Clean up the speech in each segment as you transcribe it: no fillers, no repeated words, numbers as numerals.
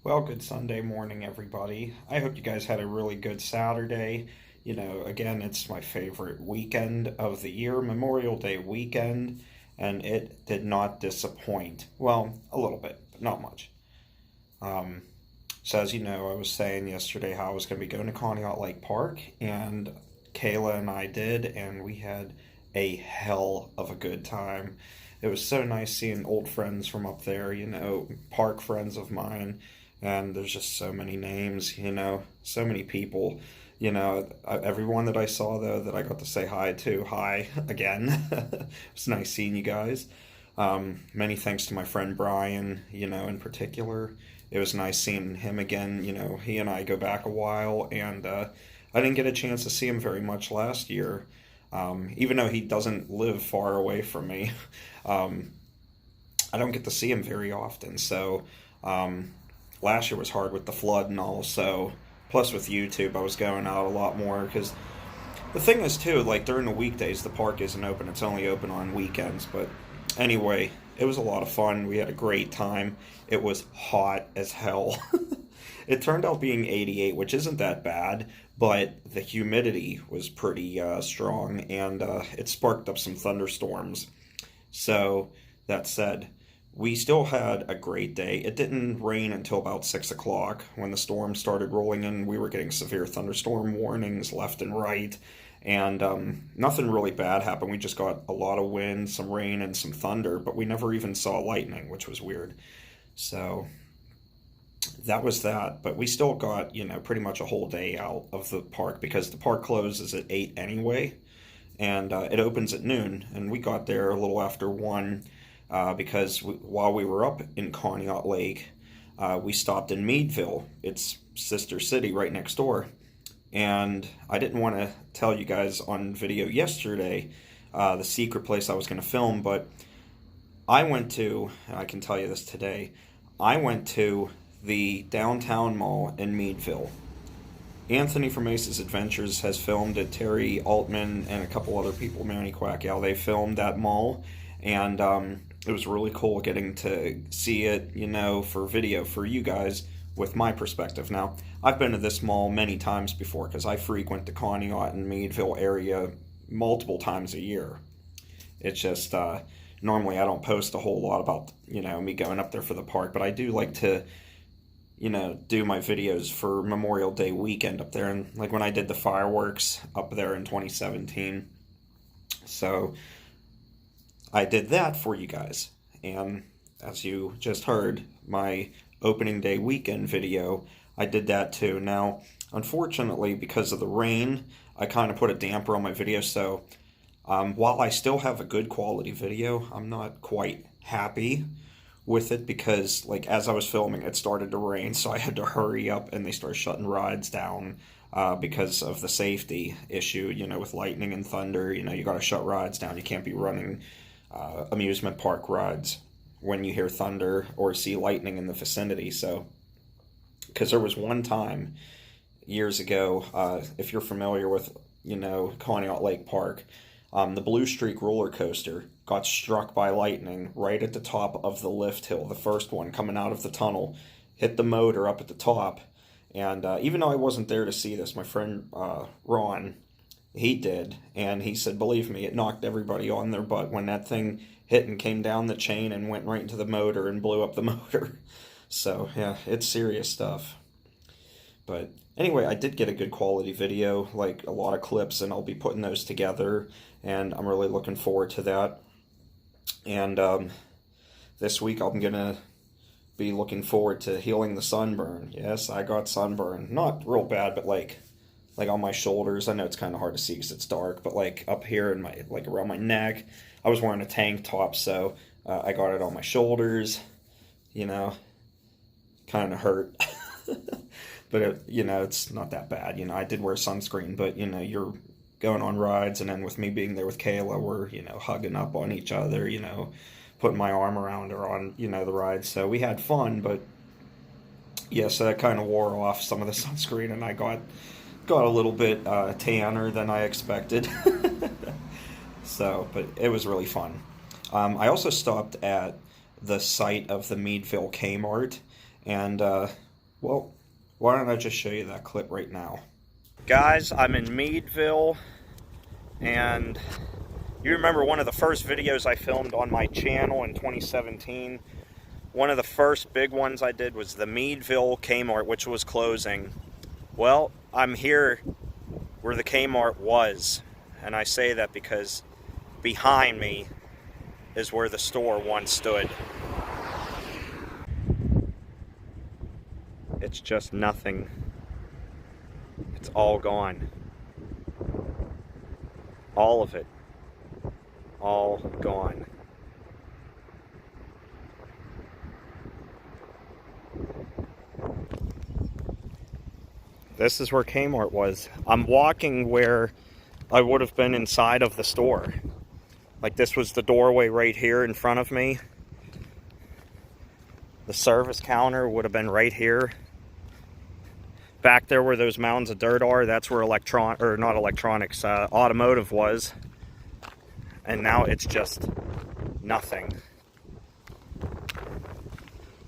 Well, good Sunday morning, everybody. I hope you guys had a really good Saturday. Again, it's my favorite weekend of the year, Memorial Day weekend, and it did not disappoint. Well, a little bit, but not much. Um, so, as you know, I was saying yesterday how I was going to be going to Conneaut Lake Park, and Kayla and I did, and we had a hell of a good time. It was so nice seeing old friends from up there, park friends of mine, and there's just so many names, so many people. Everyone that I saw, though, that I got to say hi to, hi again. It's nice seeing you guys. Many thanks to my friend Brian, in particular. It was nice seeing him again. He and I go back a while, and I didn't get a chance to see him very much last year, even though he doesn't live far away from me. Um, I don't get to see him very often, so last year was hard with the flood and all, so plus with YouTube I was going out a lot more because the thing is too, like during the weekdays the park isn't open, it's only open on weekends. But anyway, it was a lot of fun. We had a great time. It was hot as hell. It turned out being 88, which isn't that bad, but the humidity was pretty strong, and it sparked up some thunderstorms. So that said, we still had a great day. It didn't rain until about 6 o'clock when the storm started rolling in. We were getting severe thunderstorm warnings left and right, and nothing really bad happened. We just got a lot of wind, some rain, and some thunder, but we never even saw lightning, which was weird. So that was that. But we still got, pretty much a whole day out of the park because the park closes at 8 anyway, and it opens at noon. And we got there a little after 1 because while we were up in Conneaut Lake, we stopped in Meadville, its sister city right next door. And I didn't want to tell you guys on video yesterday the secret place I was going to film, but I went to, and I can tell you this today, I went to the downtown mall in Meadville. Anthony from Ace's Adventures has filmed it. Terry Altman and a couple other people, Manny Quackow, they filmed that mall, and it was really cool getting to see it, for video for you guys with my perspective. Now, I've been to this mall many times before because I frequent the Conneaut and Meadville area multiple times a year. It's just, normally I don't post a whole lot about, me going up there for the park, but I do like to, do my videos for Memorial Day weekend up there, and like when I did the fireworks up there in 2017. So I did that for you guys, and as you just heard, my opening day weekend video, I did that too. Now, unfortunately, because of the rain, I kind of put a damper on my video, so while I still have a good quality video, I'm not quite happy with it because, like, as I was filming, it started to rain, so I had to hurry up, and they started shutting rides down because of the safety issue, with lightning and thunder. You got to shut rides down. You can't be running amusement park rides when you hear thunder or see lightning in the vicinity. So, because there was one time years ago, if you're familiar with, Conneaut Lake Park, the Blue Streak roller coaster got struck by lightning right at the top of the lift hill, the first one coming out of the tunnel, hit the motor up at the top. And even though I wasn't there to see this, my friend Ron, he did, and he said, believe me, it knocked everybody on their butt when that thing hit and came down the chain and went right into the motor and blew up the motor. So, yeah, it's serious stuff. But anyway, I did get a good quality video, like a lot of clips, and I'll be putting those together, and I'm really looking forward to that. And this week I'm going to be looking forward to healing the sunburn. Yes, I got sunburn. Not real bad, but like on my shoulders. I know it's kind of hard to see because it's dark, but like up here in my, like around my neck, I was wearing a tank top, so I got it on my shoulders, kind of hurt. But it's not that bad. I did wear sunscreen, but you're going on rides, and then with me being there with Kayla, we're hugging up on each other, putting my arm around her on the ride. So we had fun, but yes, that kind of wore off some of the sunscreen, and I got a little bit tanner than I expected. So, but it was really fun. I also stopped at the site of the Meadville Kmart, and Well, why don't I just show you that clip right now? Guys, I'm in Meadville, and you remember one of the first videos I filmed on my channel in 2017? One of the first big ones I did was the Meadville Kmart, which was closing. Well, I'm here where the Kmart was, and I say that because behind me is where the store once stood. It's just nothing. It's all gone. All of it. All gone. This is where Kmart was. I'm walking where I would have been inside of the store. Like, this was the doorway right here in front of me. The service counter would have been right here. Back there where those mounds of dirt are, that's where automotive was. And now it's just nothing.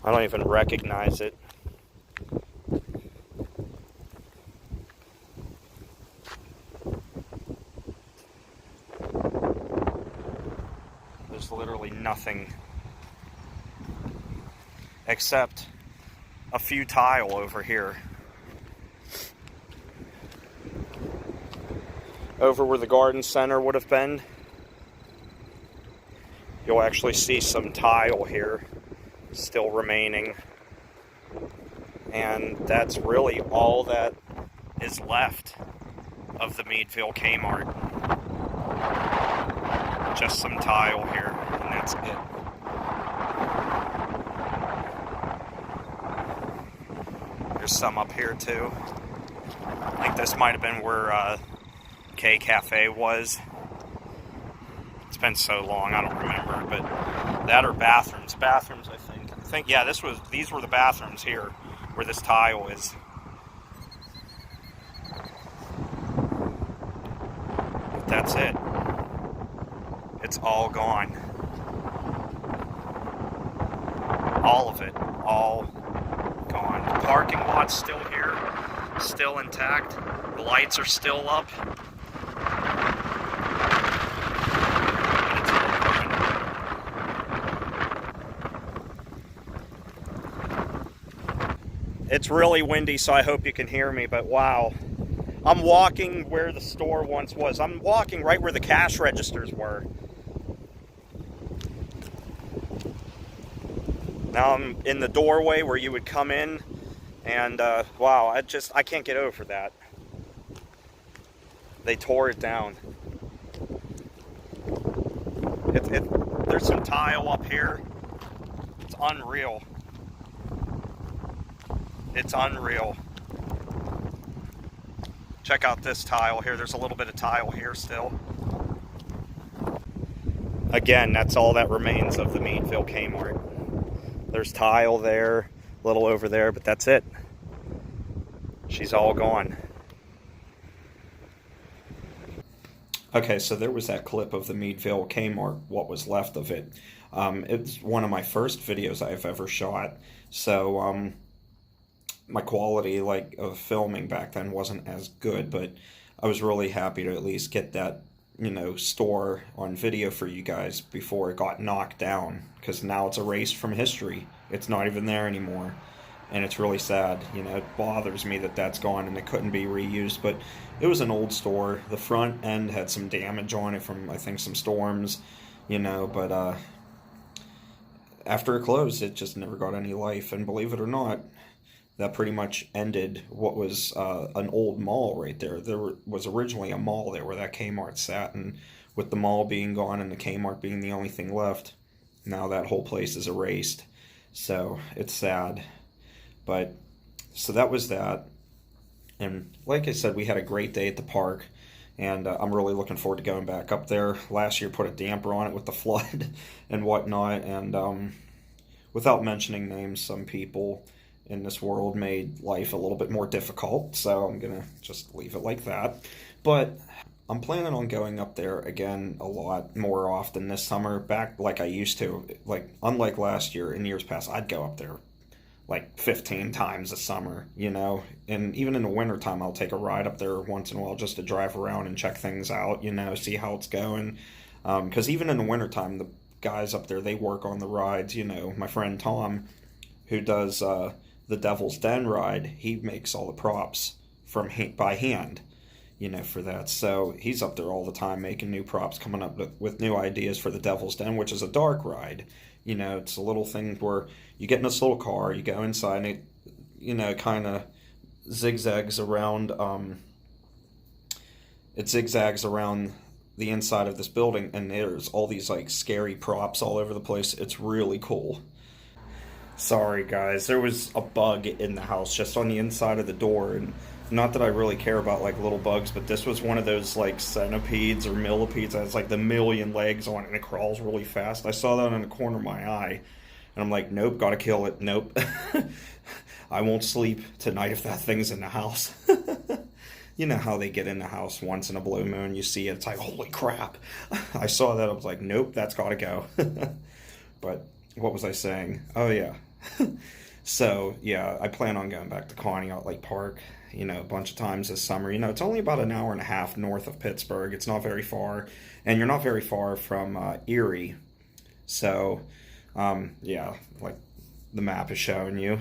I don't even recognize it. There's literally nothing except a few tile over here. Over where the garden center would have been, you'll actually see some tile here still remaining. And that's really all that is left of the Meadville Kmart. Just some tile here, and that's it. There's some up here too. I think this might have been where K Cafe was. It's been so long, I don't remember, but that or bathrooms. Bathrooms, I think. Yeah, these were the bathrooms here, where this tile is. But that's it. It's all gone. All of it. All gone. The parking lot's still here. Still intact. The lights are still up. It's really windy, so I hope you can hear me, but wow. I'm walking where the store once was. I'm walking right where the cash registers were. Now I'm in the doorway where you would come in, and wow, I can't get over that. They tore it down. There's some tile up here. It's unreal. It's unreal. Check out this tile here. There's a little bit of tile here still. Again, that's all that remains of the Meadville Kmart. There's tile there, a little over there, but that's it. She's all gone. Okay, so there was that clip of the Meadville Kmart, what was left of it. It's one of my first videos I've ever shot, so my quality of filming back then wasn't as good, but I was really happy to at least get that, store on video for you guys before it got knocked down, because now it's erased from history. It's not even there anymore, and it's really sad. It bothers me that that's gone and it couldn't be reused, but it was an old store. The front end had some damage on it from, I think, some storms, but after it closed, it just never got any life, and believe it or not, that pretty much ended what was an old mall right there. There was originally a mall there where that Kmart sat, and with the mall being gone and the Kmart being the only thing left, now that whole place is erased. So it's sad. But so that was that. And like I said, we had a great day at the park, and I'm really looking forward to going back up there. Last year put a damper on it with the flood and whatnot, and without mentioning names, some people in this world made life a little bit more difficult, so I'm gonna just leave it like that. But I'm planning on going up there again a lot more often this summer, back like I used to. Unlike last year, in years past, I'd go up there like 15 times a summer, you know. And even in the wintertime, I'll take a ride up there once in a while just to drive around and check things out, you know, see how it's going. Because even in the wintertime, the guys up there, they work on the rides, you know. My friend Tom, who does the Devil's Den ride, he makes all the props by hand, you know, for that. So he's up there all the time making new props, coming up with new ideas for the Devil's Den, which is a dark ride. You know, it's a little thing where you get in this little car, you go inside, and it, you know, kind of zigzags around. It zigzags around the inside of this building, and there's all these like scary props all over the place. It's really cool. Sorry guys, there was a bug in the house just on the inside of the door, and not that I really care about like little bugs, but this was one of those like centipedes or millipedes that has like the million legs on it and it crawls really fast. I saw that in the corner of my eye, and I'm like, nope, gotta kill it. Nope. I won't sleep tonight if that thing's in the house. You know how they get in the house once in a blue moon, you see it, it's like, holy crap. I saw that, I was like, nope, that's gotta go. But what was I saying? Oh yeah. So yeah, I plan on going back to Conneaut Lake Park, you know, a bunch of times this summer. You know, it's only about an hour and a half north of Pittsburgh. It's not very far, and you're not very far from Erie. So yeah, like the map is showing you.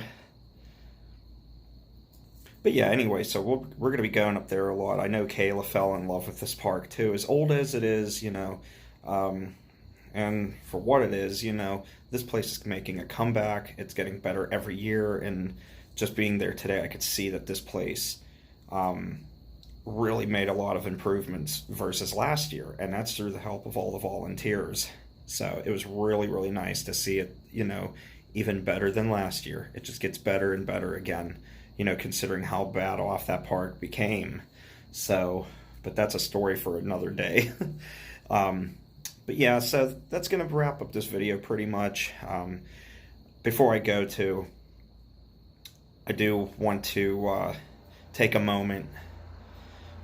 But yeah, anyway, so we're going to be going up there a lot. I know Kayla fell in love with this park too, as old as it is, you know. And for what it is, you know, this place is making a comeback. It's getting better every year, and just being there today, I could see that this place really made a lot of improvements versus last year, and that's through the help of all the volunteers. So it was really, really nice to see it, you know, even better than last year. It just gets better and better again, you know, considering how bad off that park became. So, but that's a story for another day. But yeah, so that's going to wrap up this video pretty much. Before I go to, I do want to take a moment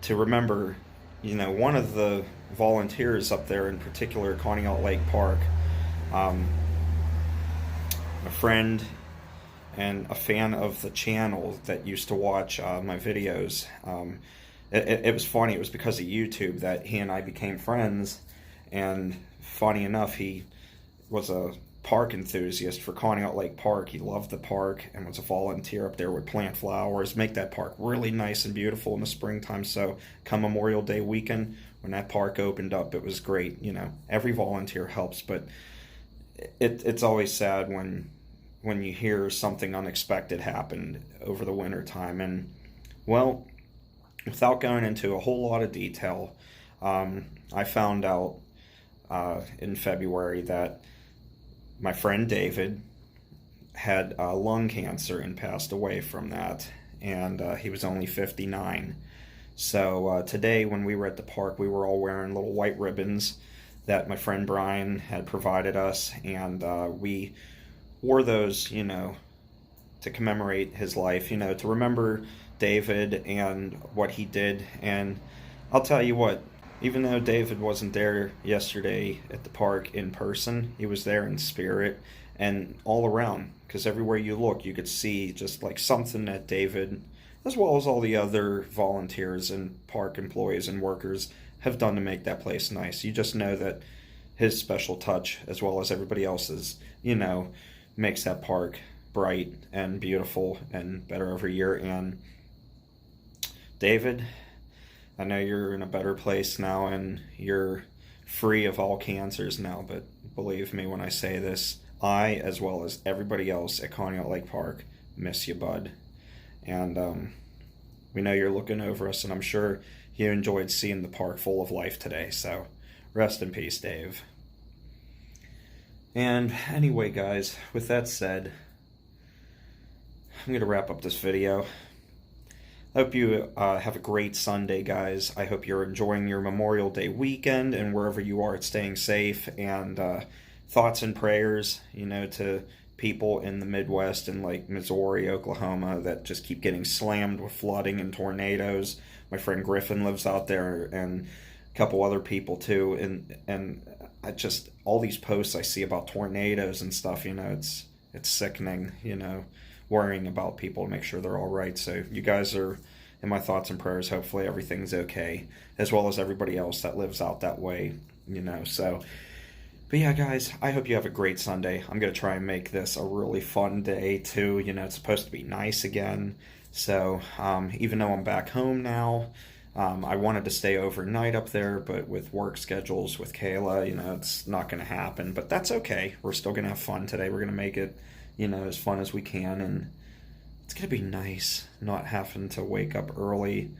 to remember, you know, one of the volunteers up there in particular at Conneaut Lake Park, a friend and a fan of the channel that used to watch my videos. It was funny, it was because of YouTube that he and I became friends. And funny enough, he was a park enthusiast for Conneaut Lake Park. He loved the park and was a volunteer up there, would plant flowers, make that park really nice and beautiful in the springtime. So come Memorial Day weekend, when that park opened up, it was great. You know, every volunteer helps, but it's always sad when you hear something unexpected happened over the winter time. And well, without going into a whole lot of detail, I found out in February that my friend David had lung cancer and passed away from that, and he was only 59. So today when we were at the park, we were all wearing little white ribbons that my friend Brian had provided us, and we wore those, you know, to commemorate his life, you know, to remember David and what he did. And I'll tell you what, even though David wasn't there yesterday at the park in person, he was there in spirit and all around, because everywhere you look, you could see just like something that David, as well as all the other volunteers and park employees and workers, have done to make that place nice. You just know that his special touch, as well as everybody else's, you know, makes that park bright and beautiful and better every year. And David, I know you're in a better place now and you're free of all cancers now, but believe me when I say this, I, as well as everybody else at Conneaut Lake Park, miss you, bud. And we know you're looking over us, and I'm sure you enjoyed seeing the park full of life today, so rest in peace, Dave. And anyway, guys, with that said, I'm going to wrap up this video. I hope you have a great Sunday, guys. I hope you're enjoying your Memorial Day weekend, and wherever you are, it's staying safe. And thoughts and prayers, you know, to people in the Midwest and like Missouri, Oklahoma, that just keep getting slammed with flooding and tornadoes. My friend Griffin lives out there, and a couple other people too. And I just, all these posts I see about tornadoes and stuff, you know, it's sickening, you know, worrying about people to make sure they're all right. So you guys are in my thoughts and prayers. Hopefully everything's okay, as well as everybody else that lives out that way, so. But yeah, guys, I hope you have a great Sunday. I'm going to try and make this a really fun day, too. It's supposed to be nice again. So even though I'm back home now, I wanted to stay overnight up there, but with work schedules with Kayla, it's not going to happen. But that's okay. We're still going to have fun today. We're going to make it, as fun as we can. And it's going to be nice not having to wake up early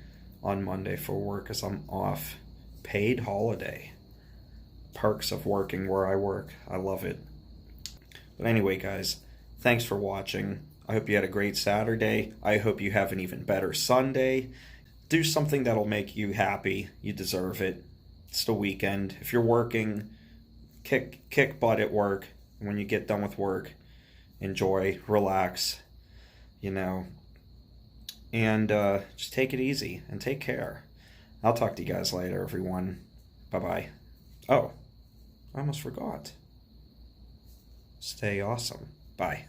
on Monday for work because I'm off. Paid holiday. Perks of working where I work. I love it. But anyway, guys, thanks for watching. I hope you had a great Saturday. I hope you have an even better Sunday. Do something that'll make you happy. You deserve it. It's the weekend. If you're working, kick butt at work. When you get done with work, enjoy, relax, and just take it easy and take care. I'll talk to you guys later, everyone. Bye-bye. Oh, I almost forgot. Stay awesome. Bye.